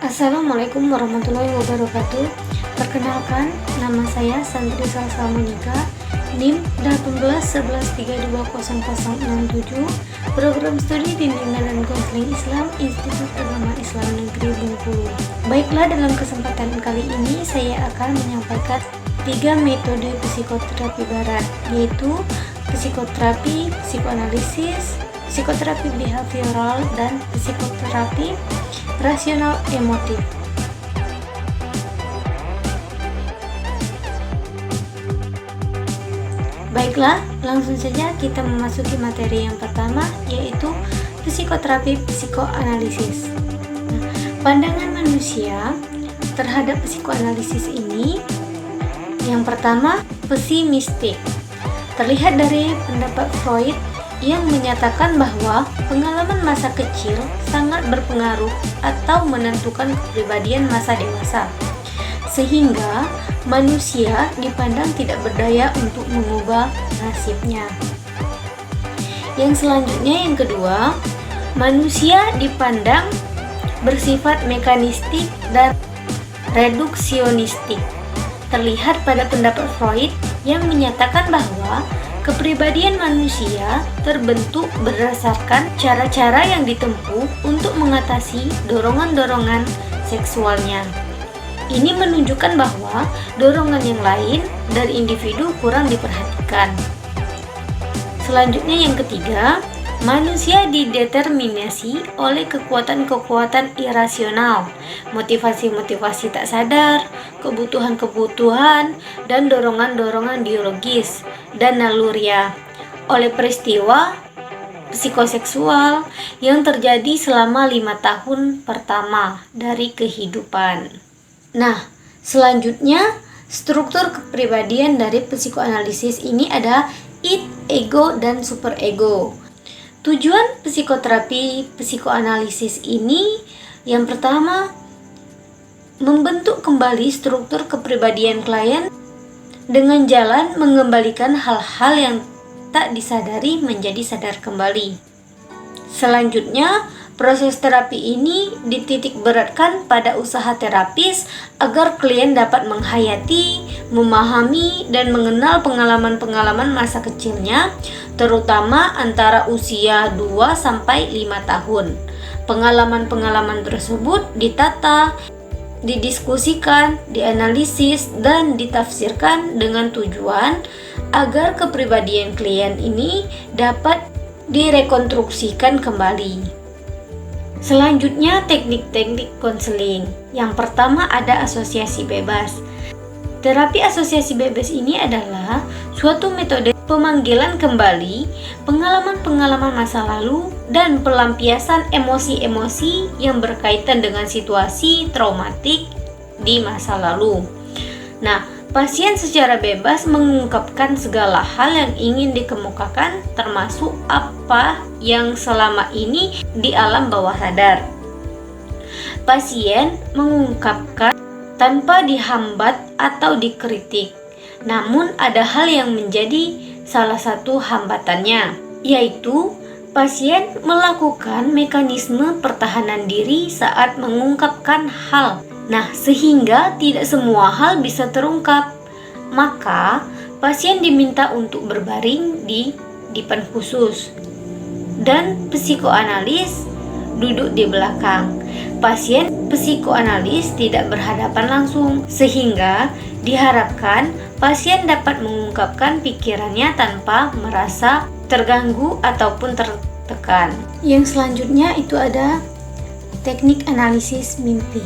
Assalamualaikum warahmatullahi wabarakatuh. Perkenalkan, nama saya Santri Salsa Monika, NIM 1811320067, Program Studi Bimbingan dan Konseling Islam Institut Agama Islam Negeri Bengkulu. Baiklah, dalam kesempatan kali ini saya akan menyampaikan 3 metode psikoterapi barat, yaitu psikoterapi, psikoanalisis, psikoterapi behavioral, dan psikoterapi rasional emotif. Baiklah, langsung saja kita memasuki materi yang pertama, yaitu psikoterapi psikoanalisis. Pandangan manusia terhadap psikoanalisis ini, yang pertama, pesimistik. Terlihat dari pendapat Freud yang menyatakan bahwa pengalaman masa kecil sangat berpengaruh atau menentukan kepribadian masa dewasa, sehingga manusia dipandang tidak berdaya untuk mengubah nasibnya. Yang selanjutnya, yang kedua, manusia dipandang bersifat mekanistik dan reduksionistik. Terlihat pada pendapat Freud yang menyatakan bahwa kepribadian manusia terbentuk berdasarkan cara-cara yang ditempuh untuk mengatasi dorongan-dorongan seksualnya. Ini menunjukkan bahwa dorongan yang lain dari individu kurang diperhatikan. Selanjutnya, yang ketiga, manusia dideterminasi oleh kekuatan-kekuatan irasional, motivasi-motivasi tak sadar, kebutuhan-kebutuhan, dan dorongan-dorongan biologis dan naluriah oleh peristiwa psikoseksual yang terjadi selama 5 tahun pertama dari kehidupan. Nah, selanjutnya struktur kepribadian dari psikoanalisis ini ada id, ego, dan superego. Tujuan psikoterapi psikoanalisis ini yang pertama, membentuk kembali struktur kepribadian klien dengan jalan mengembalikan hal-hal yang tak disadari menjadi sadar kembali. Selanjutnya, proses terapi ini dititik beratkan pada usaha terapis agar klien dapat menghayati, memahami, dan mengenal pengalaman-pengalaman masa kecilnya, terutama antara usia 2-5 tahun. Pengalaman-pengalaman tersebut ditata, didiskusikan, dianalisis, dan ditafsirkan dengan tujuan agar kepribadian klien ini dapat direkonstruksikan kembali. Selanjutnya, teknik-teknik konseling. Yang pertama ada asosiasi bebas. Terapi asosiasi bebas ini adalah suatu metode pemanggilan kembali pengalaman-pengalaman masa lalu dan pelampiasan emosi-emosi yang berkaitan dengan situasi traumatik di masa lalu. Nah, pasien secara bebas mengungkapkan segala hal yang ingin dikemukakan, termasuk apa yang selama ini di alam bawah sadar. Pasien mengungkapkan tanpa dihambat atau dikritik. Namun ada hal yang menjadi salah satu hambatannya, yaitu pasien melakukan mekanisme pertahanan diri saat mengungkapkan hal. Nah, sehingga tidak semua hal bisa terungkap. Maka, pasien diminta untuk berbaring di dipan khusus dan psikoanalis duduk di belakang. Pasien psikoanalis tidak berhadapan langsung, sehingga diharapkan pasien dapat mengungkapkan pikirannya tanpa merasa terganggu ataupun tertekan. Yang selanjutnya itu ada teknik analisis mimpi.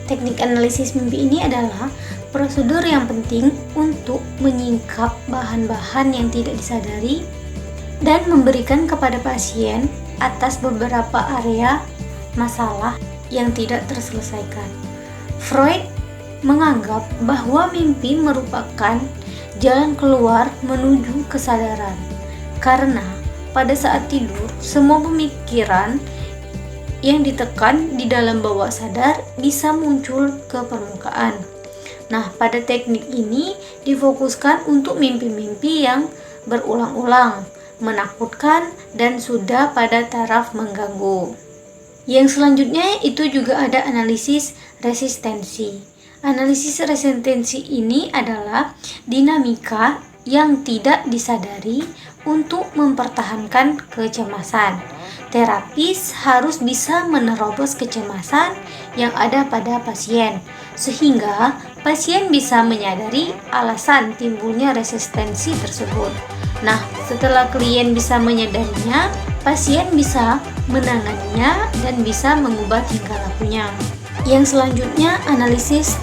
Teknik analisis mimpi ini adalah prosedur yang penting untuk menyingkap bahan-bahan yang tidak disadari dan memberikan kepada pasien atas beberapa area masalah yang tidak terselesaikan. Freud menganggap bahwa mimpi merupakan jalan keluar menuju kesadaran, karena pada saat tidur semua pemikiran yang ditekan di dalam bawah sadar bisa muncul ke permukaan. Nah, pada teknik ini difokuskan untuk mimpi-mimpi yang berulang-ulang, menakutkan, dan sudah pada taraf mengganggu. Yang selanjutnya itu juga ada analisis resistensi. Analisis resistensi ini adalah dinamika yang tidak disadari untuk mempertahankan kecemasan. Terapis harus bisa menerobos kecemasan yang ada pada pasien, sehingga pasien bisa menyadari alasan timbulnya resistensi tersebut. Nah, setelah klien bisa menyadarinya, pasien bisa menanganinya dan bisa mengubah tingkah lakunya. Yang selanjutnya analisis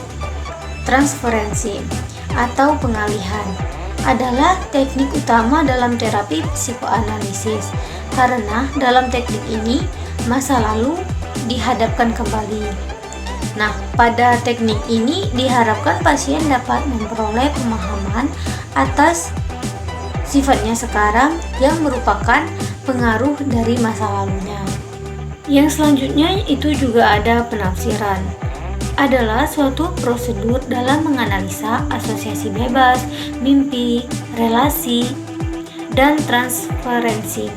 transferensi atau pengalihan adalah teknik utama dalam terapi psikoanalisis, karena dalam teknik ini masa lalu dihadapkan kembali. Nah, pada teknik ini diharapkan pasien dapat memperoleh pemahaman atas sifatnya sekarang yang merupakan pengaruh dari masa lalunya. Yang selanjutnya itu juga ada penafsiran. Adalah suatu prosedur dalam menganalisa asosiasi bebas, mimpi, relasi, dan transferensi.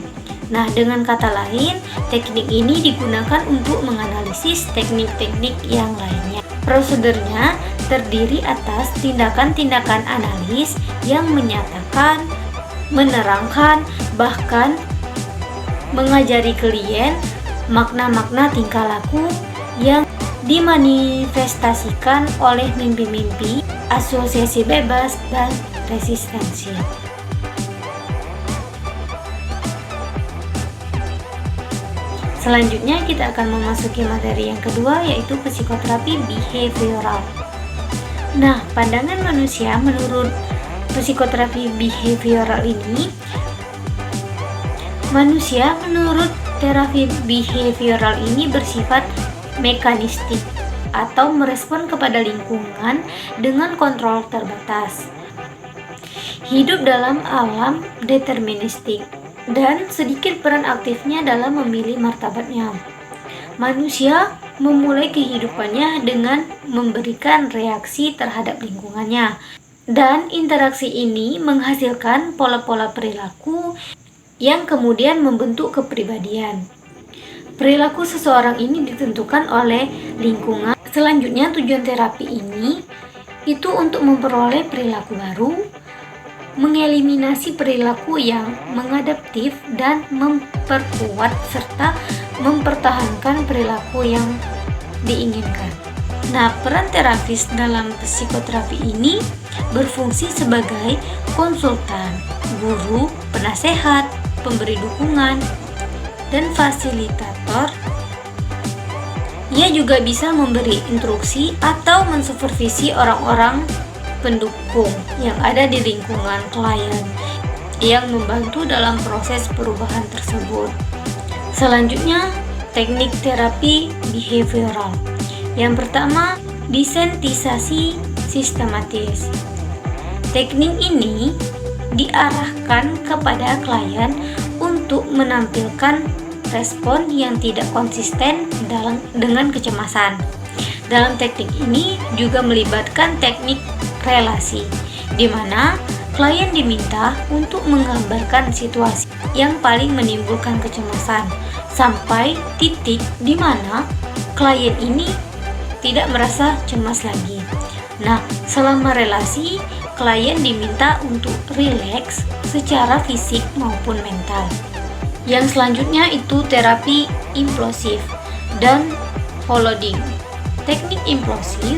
Nah, dengan kata lain, teknik ini digunakan untuk menganalisis teknik-teknik yang lainnya. Prosedurnya terdiri atas tindakan-tindakan analis yang menyatakan, menerangkan, bahkan mengajari klien makna-makna tingkah laku yang dimanifestasikan oleh mimpi-mimpi, asosiasi bebas, dan resistensi. Selanjutnya kita akan memasuki materi yang kedua, yaitu psikoterapi behavioral. Nah, pandangan manusia menurut psikoterapi behavioral ini, manusia menurut terapi behavioral ini bersifat mekanistik atau merespon kepada lingkungan dengan kontrol terbatas. Hidup dalam alam deterministik dan sedikit peran aktifnya dalam memilih martabatnya. Manusia memulai kehidupannya dengan memberikan reaksi terhadap lingkungannya, dan interaksi ini menghasilkan pola-pola perilaku yang kemudian membentuk kepribadian. Perilaku seseorang ini ditentukan oleh lingkungan. Selanjutnya, tujuan terapi ini itu untuk memperoleh perilaku baru, mengeliminasi perilaku yang mengadaptif, dan memperkuat serta mempertahankan perilaku yang diinginkan. Nah, peran terapis dalam psikoterapi ini berfungsi sebagai konsultan, guru, penasehat, pemberi dukungan, dan fasilitator. Ia juga bisa memberi instruksi atau mensupervisi orang-orang pendukung yang ada di lingkungan klien yang membantu dalam proses perubahan tersebut. Selanjutnya, teknik terapi behavioral. Yang pertama, desensitisasi sistematis. Teknik ini diarahkan kepada klien untuk menampilkan respon yang tidak konsisten dengan kecemasan. Dalam teknik ini juga melibatkan teknik relasi, di mana klien diminta untuk menggambarkan situasi yang paling menimbulkan kecemasan sampai titik di mana klien ini tidak merasa cemas lagi. Nah, selama relasi, klien diminta untuk rileks secara fisik maupun mental. Yang selanjutnya itu terapi implosif dan following. Teknik implosif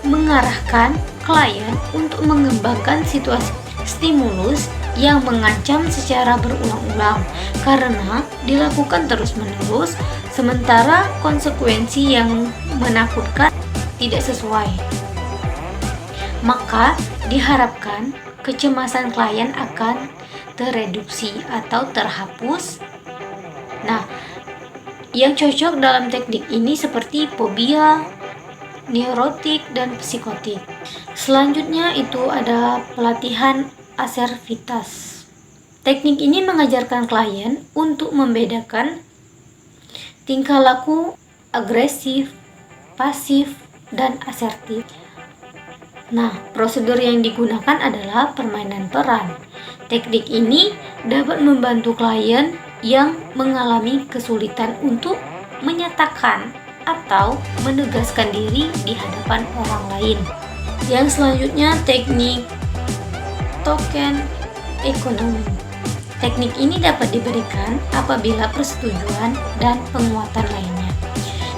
mengarahkan klien untuk mengembangkan situasi stimulus yang mengancam secara berulang-ulang karena dilakukan terus-menerus, sementara konsekuensi yang menakutkan tidak sesuai. Maka diharapkan kecemasan klien akan tereduksi atau terhapus. Nah, yang cocok dalam teknik ini seperti fobia, neurotik, dan psikotik. Selanjutnya itu ada pelatihan asertivitas. Teknik ini mengajarkan klien untuk membedakan tingkah laku agresif, pasif, dan asertif. Nah, prosedur yang digunakan adalah permainan peran. Teknik ini dapat membantu klien yang mengalami kesulitan untuk menyatakan atau menegaskan diri di hadapan orang lain. Yang selanjutnya teknik token ekonomi. Teknik ini dapat diberikan apabila persetujuan dan penguatan lainnya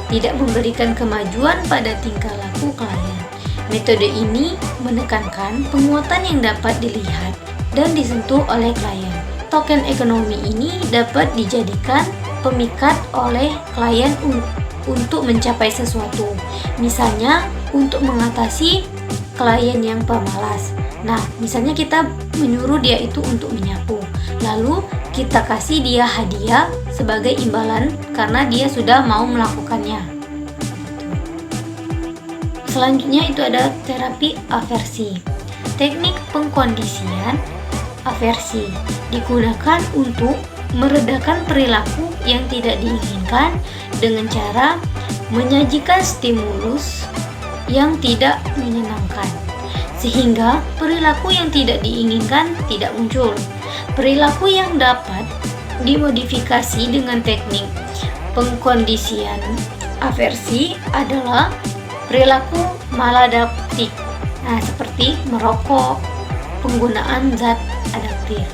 tidak memberikan kemajuan pada tingkah laku klien. Metode ini menekankan penguatan yang dapat dilihat dan disentuh oleh klien. Token ekonomi ini dapat dijadikan pemikat oleh klien untuk mencapai sesuatu. Misalnya untuk mengatasi klien yang pemalas. Nah, misalnya kita menyuruh dia itu untuk menyapu. Lalu kita kasih dia hadiah sebagai imbalan karena dia sudah mau melakukannya. Selanjutnya itu ada terapi aversi. Teknik pengkondisian aversi digunakan untuk meredakan perilaku yang tidak diinginkan dengan cara menyajikan stimulus yang tidak menyenangkan, sehingga perilaku yang tidak diinginkan tidak muncul. Perilaku yang dapat dimodifikasi dengan teknik pengkondisian aversi adalah perilaku maladaptif. Nah, seperti merokok, penggunaan zat adaptif.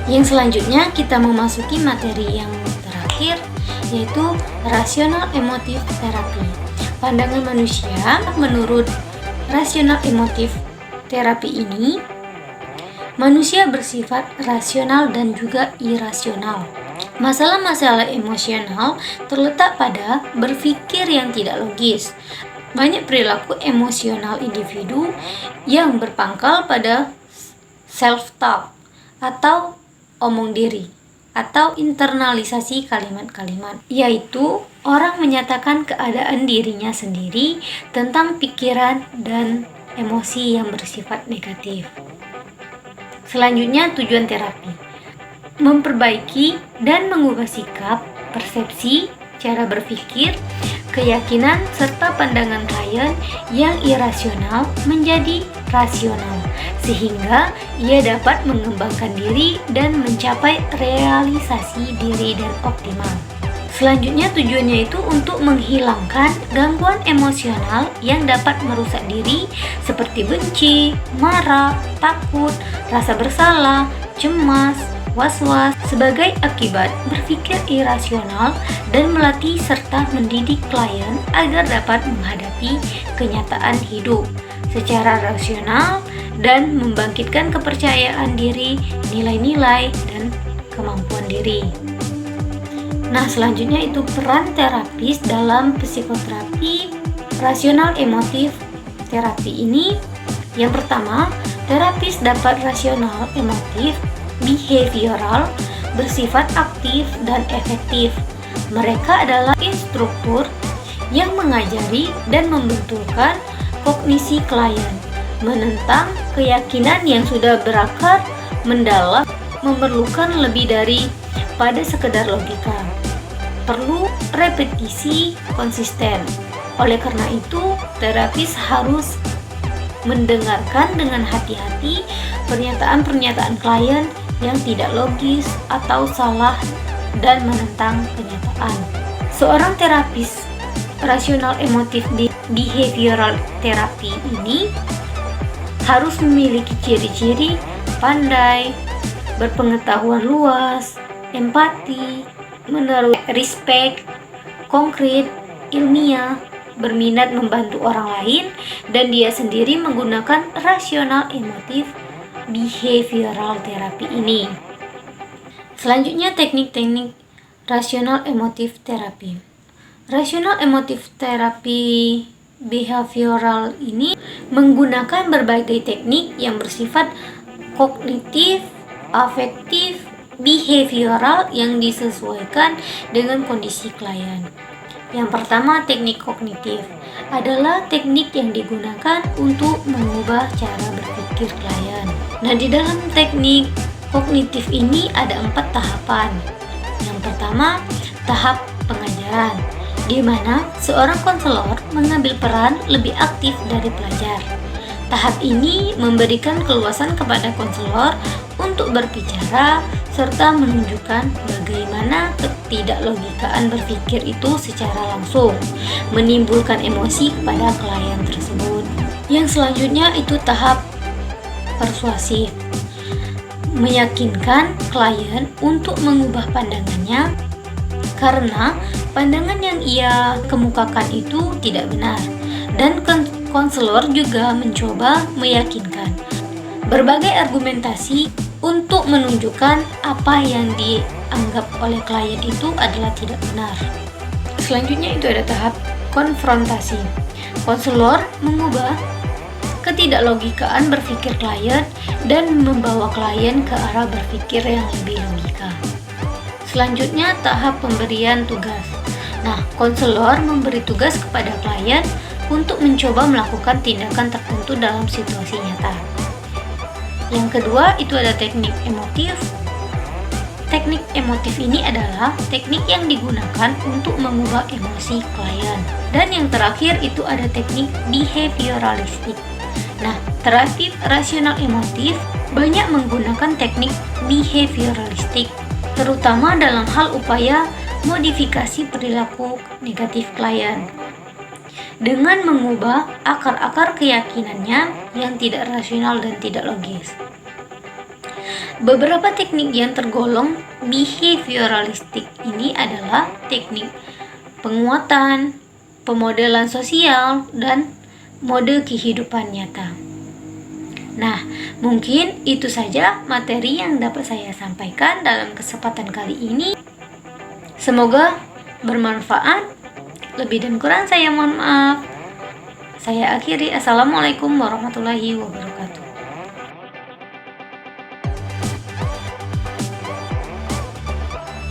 Yang selanjutnya kita memasuki materi yang terakhir, yaitu rasional emotif terapi. Pandangan manusia menurut rasional emotif terapi ini, manusia bersifat rasional dan juga irasional. Masalah-masalah emosional terletak pada berpikir yang tidak logis. Banyak perilaku emosional individu yang berpangkal pada self-talk atau omong diri atau internalisasi kalimat-kalimat, yaitu orang menyatakan keadaan dirinya sendiri tentang pikiran dan emosi yang bersifat negatif. Selanjutnya tujuan terapi: memperbaiki dan mengubah sikap, persepsi, cara berpikir, keyakinan, serta pandangan klien yang irasional menjadi rasional, sehingga ia dapat mengembangkan diri dan mencapai realisasi diri dan optimal. Selanjutnya tujuannya itu untuk menghilangkan gangguan emosional yang dapat merusak diri seperti benci, marah, takut, rasa bersalah, cemas, was-was sebagai akibat berpikir irasional, dan melatih serta mendidik klien agar dapat menghadapi kenyataan hidup secara rasional dan membangkitkan kepercayaan diri, nilai-nilai, dan kemampuan diri. Nah, selanjutnya itu peran terapis dalam psikoterapi rasional emotif terapi ini. Yang pertama, terapis dapat rasional emotif behavioral bersifat aktif dan efektif. Mereka adalah instruktur yang mengajari dan membetulkan kognisi klien, menentang keyakinan yang sudah berakar mendalam, memerlukan lebih dari pada sekedar logika. Perlu repetisi konsisten. Oleh karena itu, terapis harus mendengarkan dengan hati-hati pernyataan-pernyataan klien yang tidak logis atau salah dan menentang kenyataan. Seorang terapis rasional emotif di behavioral terapi ini harus memiliki ciri-ciri pandai, berpengetahuan luas, empati, menaruh respect, konkret, ilmiah, berminat membantu orang lain, dan dia sendiri menggunakan rasional emotif behavioral terapi ini. Selanjutnya teknik-teknik rasional emotif terapi. Rasional emotif terapi behavioral ini menggunakan berbagai teknik yang bersifat kognitif, afektif, behavioral yang disesuaikan dengan kondisi klien. Yang pertama, teknik kognitif adalah teknik yang digunakan untuk mengubah cara berpikir klien. Nah, di dalam teknik kognitif ini ada 4 tahapan. Yang pertama, tahap pengajaran, di mana seorang konselor mengambil peran lebih aktif dari pelajar. Tahap ini memberikan keluasan kepada konselor untuk untuk berbicara serta menunjukkan bagaimana ketidaklogikaan berpikir itu secara langsung menimbulkan emosi kepada klien tersebut. Yang selanjutnya itu tahap persuasif, meyakinkan klien untuk mengubah pandangannya karena pandangan yang ia kemukakan itu tidak benar, dan konselor juga mencoba meyakinkan berbagai argumentasi untuk menunjukkan apa yang dianggap oleh klien itu adalah tidak benar. Selanjutnya itu ada tahap konfrontasi. Konselor mengubah ketidaklogikaan berpikir klien dan membawa klien ke arah berpikir yang lebih logika. Selanjutnya tahap pemberian tugas. Nah, konselor memberi tugas kepada klien untuk mencoba melakukan tindakan tertentu dalam situasi nyata. Yang kedua itu ada teknik emotif. Teknik emotif ini adalah teknik yang digunakan untuk mengubah emosi klien. Dan yang terakhir itu ada teknik behavioralistik. Nah, terapi rasional emotif banyak menggunakan teknik behavioralistik, terutama dalam hal upaya modifikasi perilaku negatif klien dengan mengubah akar-akar keyakinannya yang tidak rasional dan tidak logis. Beberapa teknik yang tergolong behavioralistik ini adalah teknik penguatan, pemodelan sosial, dan mode kehidupan nyata. Nah, mungkin itu saja materi yang dapat saya sampaikan dalam kesempatan kali ini. Semoga bermanfaat. Lebih dan kurang saya mohon maaf. Saya akhiri. Assalamualaikum warahmatullahi wabarakatuh.